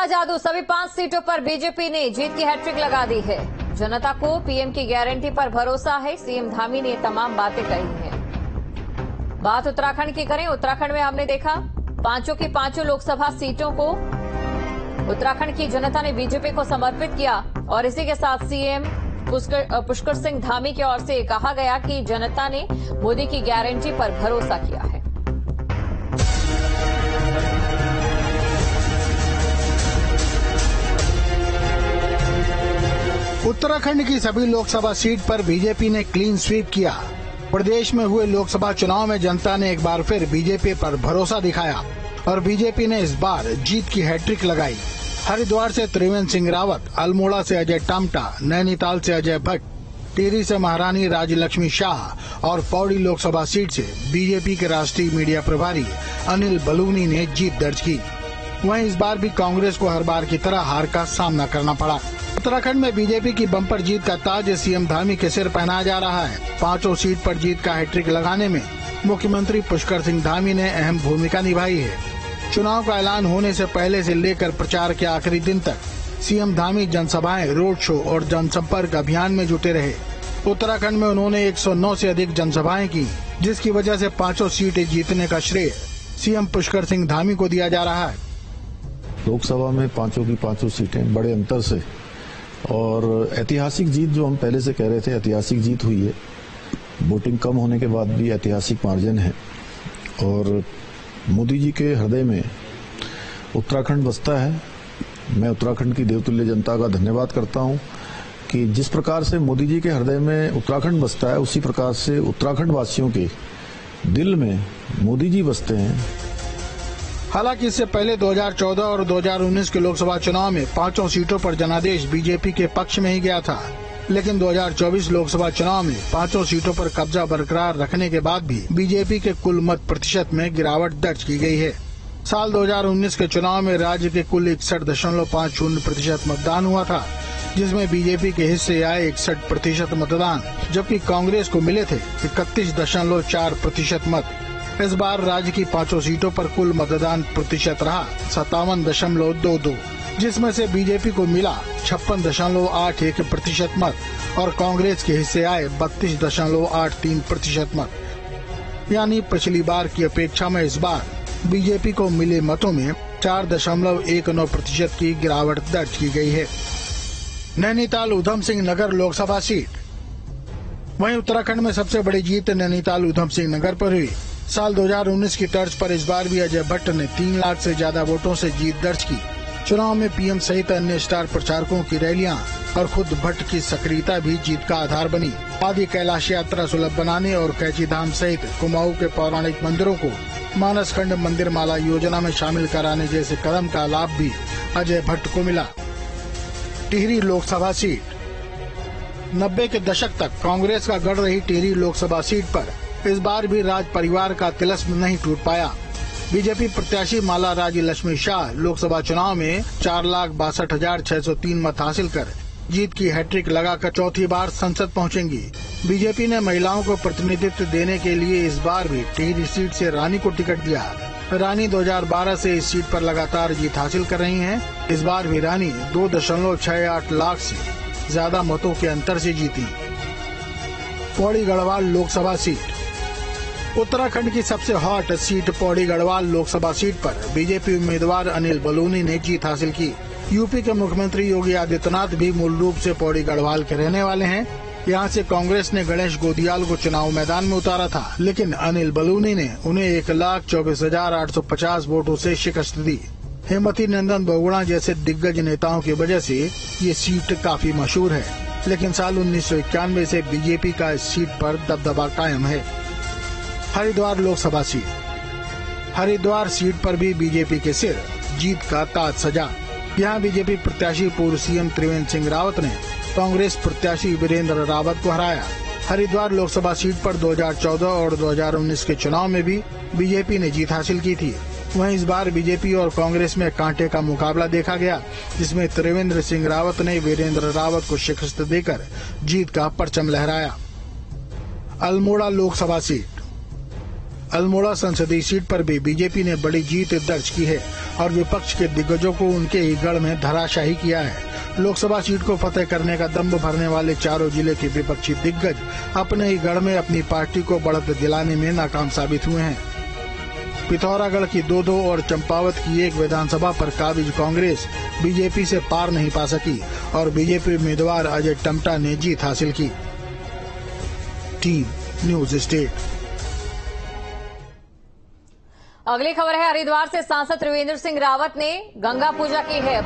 जादू, सभी 5 सीटों पर बीजेपी ने जीत की हैट्रिक लगा दी है। जनता को पीएम की गारंटी पर भरोसा है। सीएम धामी ने तमाम बातें कही हैं। बात उत्तराखंड की करें। उत्तराखंड में हमने देखा पांचों की पांचों लोकसभा सीटों को उत्तराखंड की जनता ने बीजेपी को समर्पित किया और इसी के साथ सीएम पुष्कर सिंह धामी की ओर से कहा गया कि जनता ने मोदी की गारंटी पर भरोसा किया है। उत्तराखंड की सभी लोकसभा सीट पर बीजेपी ने क्लीन स्वीप किया। प्रदेश में हुए लोकसभा चुनाव में जनता ने एक बार फिर बीजेपी पर भरोसा दिखाया और बीजेपी ने इस बार जीत की हैट्रिक लगाई। हरिद्वार से त्रिवेंद्र सिंह रावत, अल्मोड़ा से अजय टम्टा, नैनीताल से अजय भट्ट, टिहरी से महारानी राज्यलक्ष्मी शाह और पौड़ी लोकसभा सीट से बीजेपी के राष्ट्रीय मीडिया प्रभारी अनिल बलूनी ने जीत दर्ज की। वहीं इस बार भी कांग्रेस को हर बार की तरह हार का सामना करना पड़ा। उत्तराखंड में बीजेपी की बम्पर जीत का ताज सीएम धामी के सिर पहनाया जा रहा है। पांचों सीट पर जीत का हैट्रिक लगाने में मुख्यमंत्री पुष्कर सिंह धामी ने अहम भूमिका निभाई है। चुनाव का ऐलान होने से पहले से लेकर प्रचार के आखिरी दिन तक सीएम धामी जनसभाएं, रोड शो और जनसंपर्क अभियान में जुटे रहे। उत्तराखंड में उन्होंने 109 से अधिक जनसभाएं की, जिसकी वजह से पांचों सीटें जीतने का श्रेय सीएम पुष्कर सिंह धामी को दिया जा रहा है। लोकसभा में पांचों की पांचों सीटें बड़े अंतर से और ऐतिहासिक जीत, जो हम पहले से कह रहे थे ऐतिहासिक जीत हुई है। वोटिंग कम होने के बाद भी ऐतिहासिक मार्जिन है और मोदी जी के हृदय में उत्तराखंड बसता है। मैं उत्तराखंड की देवतुल्य जनता का धन्यवाद करता हूं कि जिस प्रकार से मोदी जी के हृदय में उत्तराखंड बसता है, उसी प्रकार से उत्तराखंड वासियों के दिल में मोदी जी बसते हैं। हालांकि इससे पहले 2014 और 2019 के लोकसभा चुनाव में पांचों सीटों पर जनादेश बीजेपी के पक्ष में ही गया था, लेकिन 2024 लोकसभा चुनाव में पांचों सीटों पर कब्जा बरकरार रखने के बाद भी बीजेपी के कुल मत प्रतिशत में गिरावट दर्ज की गई है। साल 2019 के चुनाव में राज्य के कुल 61.50% मतदान हुआ था, जिसमें बीजेपी के हिस्से आए 61% मतदान, जबकि कांग्रेस को मिले थे 31.4% मत। इस बार राज्य की पांचों सीटों पर कुल मतदान प्रतिशत रहा 57.22, जिसमें से बीजेपी को मिला 56.81% मत और कांग्रेस के हिस्से आए 32.83% मत। यानी पिछली बार की अपेक्षा में इस बार बीजेपी को मिले मतों में 4.19% की गिरावट दर्ज की गई है। नैनीताल उधम सिंह नगर लोकसभा सीट। वहीं उत्तराखंड में सबसे बड़ी जीत नैनीताल उधम सिंह नगर पर हुई। साल 2019 की तर्ज पर इस बार भी अजय भट्ट ने 3 लाख से ज्यादा वोटों से जीत दर्ज की। चुनाव में पीएम सहित अन्य स्टार प्रचारकों की रैलियां और खुद भट्ट की सक्रियता भी जीत का आधार बनी। आदि कैलाश यात्रा सुलभ बनाने और कैची धाम सहित कुमाऊं के पौराणिक मंदिरों को मानस खंड मंदिर माला योजना में शामिल कराने जैसे कदम का लाभ भी अजय भट्ट को मिला। टिहरी लोकसभा सीट। 90 के दशक तक कांग्रेस का गढ़ रही टिहरी लोकसभा सीट पर इस बार भी राज परिवार का तिलिस्म नहीं टूट पाया। बीजेपी प्रत्याशी माला राज्यलक्ष्मी शाह लोकसभा चुनाव में 4,62,603 मत हासिल कर जीत की हैट्रिक लगाकर चौथी बार संसद पहुंचेंगी। बीजेपी ने महिलाओं को प्रतिनिधित्व देने के लिए इस बार भी टिहरी सीट से रानी को टिकट दिया। रानी 2012 से इस सीट पर लगातार जीत हासिल कर रही हैं। इस बार भी रानी 2.68 लाख से ज्यादा मतों के अंतर से जीती। पौड़ी गढ़वाल लोकसभा सीट। उत्तराखंड की सबसे hot seat Pauri Garhwal Lok Sabha seat पर बीजेपी उम्मीदवार अनिल बलूनी ने जीत हासिल की। यूपी के मुख्यमंत्री योगी आदित्यनाथ भी मूल रूप से पौड़ी गढ़वाल के रहने वाले हैं। यहाँ से कांग्रेस ने गणेश गोदियाल को चुनाव मैदान में उतारा था, लेकिन अनिल बलूनी ने उन्हें 1,24,850 वोटों से शिकस्त दी। हेमवती नंदन बहुगुणा जैसे दिग्गज नेताओं की वजह से ये सीट काफी मशहूर है, लेकिन साल 1991 से बीजेपी का इस सीट पर दबदबा कायम है। हरिद्वार लोकसभा सीट। हरिद्वार सीट पर भी बीजेपी के सिर जीत का ताज सजा। यहाँ बीजेपी प्रत्याशी पूर्व सीएम त्रिवेंद्र सिंह रावत ने कांग्रेस प्रत्याशी वीरेंद्र रावत को हराया। हरिद्वार लोकसभा सीट पर 2014 और 2019 के चुनाव में भी बीजेपी ने जीत हासिल की थी। वहीं इस बार बीजेपी और कांग्रेस में कांटे का मुकाबला देखा गया, जिसमें त्रिवेंद्र सिंह रावत ने वीरेंद्र रावत को शिकस्त देकर जीत का परचम लहराया। अल्मोड़ा लोकसभा सीट। अल्मोड़ा संसदीय सीट पर भी बीजेपी ने बड़ी जीत दर्ज की है और विपक्ष के दिग्गजों को उनके ही गढ़ में धराशायी किया है। लोकसभा सीट को फतेह करने का दम्भ भरने वाले चारों जिले के विपक्षी दिग्गज अपने ही गढ़ में अपनी पार्टी को बढ़त दिलाने में नाकाम साबित हुए हैं। पिथौरागढ़ की 2-2 और चंपावत की 1 विधानसभा पर काबिज कांग्रेस बीजेपी से पार नहीं पा सकी और बीजेपी उम्मीदवार अजय टम्टा ने जीत हासिल की। Team news state. अगली खबर है, हरिद्वार से सांसद त्रिवेंद्र सिंह रावत ने गंगा पूजा की है।